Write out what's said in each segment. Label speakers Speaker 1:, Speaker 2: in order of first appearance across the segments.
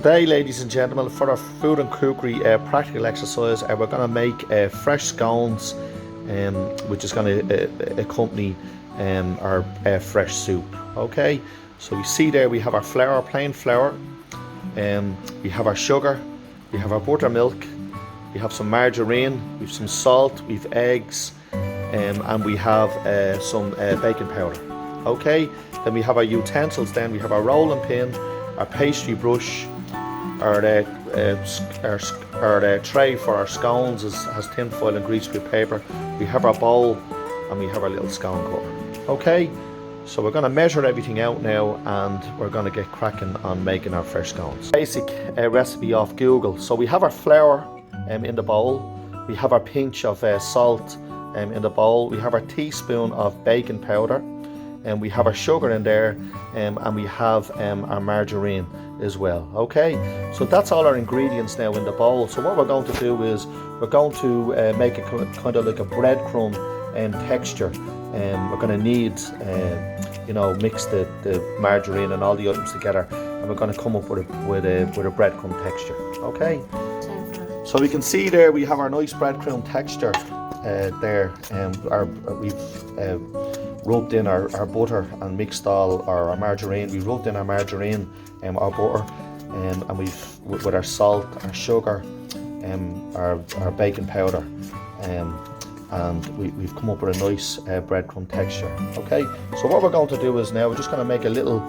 Speaker 1: Today, ladies and gentlemen, for our food and cookery practical exercise, we're going to make fresh scones, which is going to accompany our fresh soup. Okay, so we see there we have our flour, plain flour, we have our sugar, we have our buttermilk, we have some margarine, we have some salt, we have eggs, and we have some baking powder. Okay, then we have our utensils. Then we have our rolling pin, our pastry brush, our tray for our scones has tin foil and greaseproof paper. We have our bowl and we have our little scone cutter. Okay, so we're going to measure everything out now and we're going to get cracking on making our fresh scones. Basic recipe off Google. So we have our flour in the bowl, we have our pinch of salt in the bowl, we have our teaspoon of baking powder, and we have our sugar in there, and we have our margarine as well. Okay, so that's all our ingredients now in the bowl. So what we're going to do is we're going to make it kind of like a breadcrumb texture. We're going to need mix the margarine and all the items together, and we're going to come up with a breadcrumb texture. Okay, so we can see there we have our nice breadcrumb texture there, and we've rubbed in our butter and mixed all our margarine. We rubbed in our margarine, our butter, and we've with our salt, our sugar, our baking powder, and we've come up with a nice breadcrumb texture. Okay, so what we're going to do is now we're just going to make a little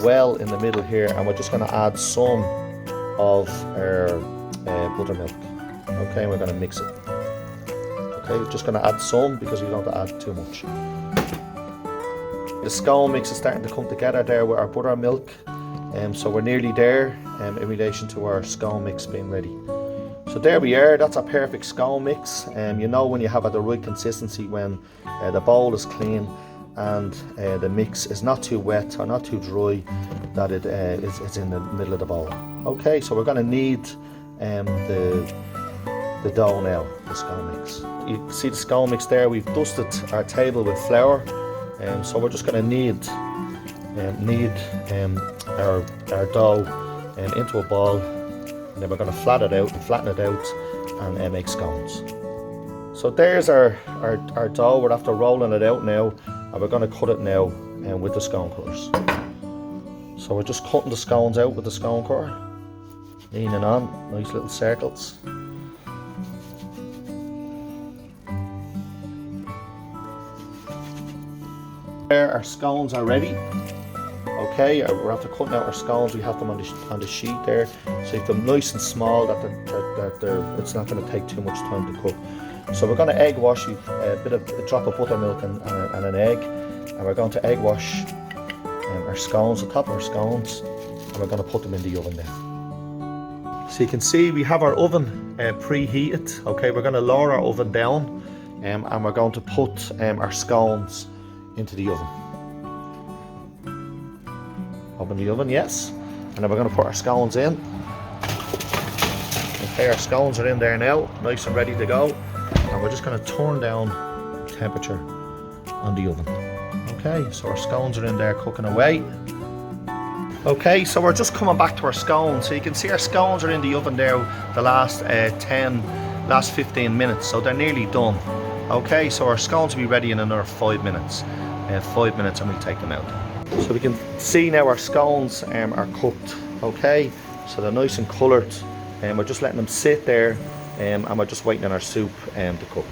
Speaker 1: well in the middle here, and we're just going to add some of our buttermilk. Okay, and we're going to mix it. Okay, we're just going to add some because we don't want to add too much. The scone mix is starting to come together there with our buttermilk, so we're nearly there in relation to our scone mix being ready. So there we are, that's a perfect scone mix. You know when you have it the right consistency, when the bowl is clean and the mix is not too wet or not too dry, that it's in the middle of the bowl. Okay, so we're going to need the dough now, the scone mix. You can see the scone mix there, we've dusted our table with flour. So we're just going to knead our dough into a ball, and then we're going to flatten it out and make scones. So there's our dough. We're after rolling it out now, and we're going to cut it now with the scone cutters. So we're just cutting the scones out with the scone cutter, leaning on, nice little circles. There, our scones are ready. Okay, we're after cutting out our scones. We have them on the sheet there, so you have them nice and small that it's not going to take too much time to cook. So we're going to egg wash a drop of buttermilk and an egg, and we're going to egg wash our scones, the top of our scones, and we're going to put them in the oven now. So you can see we have our oven preheated. Okay, we're going to lower our oven down, and we're going to put our scones into the oven. Open the oven, yes. And then we're going to put our scones in. Okay, our scones are in there now, nice and ready to go. And we're just going to turn down the temperature on the oven. Okay, so our scones are in there cooking away. Okay, so we're just coming back to our scones. So you can see our scones are in the oven there the last 15 minutes, so they're nearly done. Okay, so our scones will be ready in another 5 minutes. 5 minutes and we'll take them out. So we can see now our scones are cooked. Okay, so they're nice and coloured, and we're just letting them sit there, and we're just waiting on our soup to cook.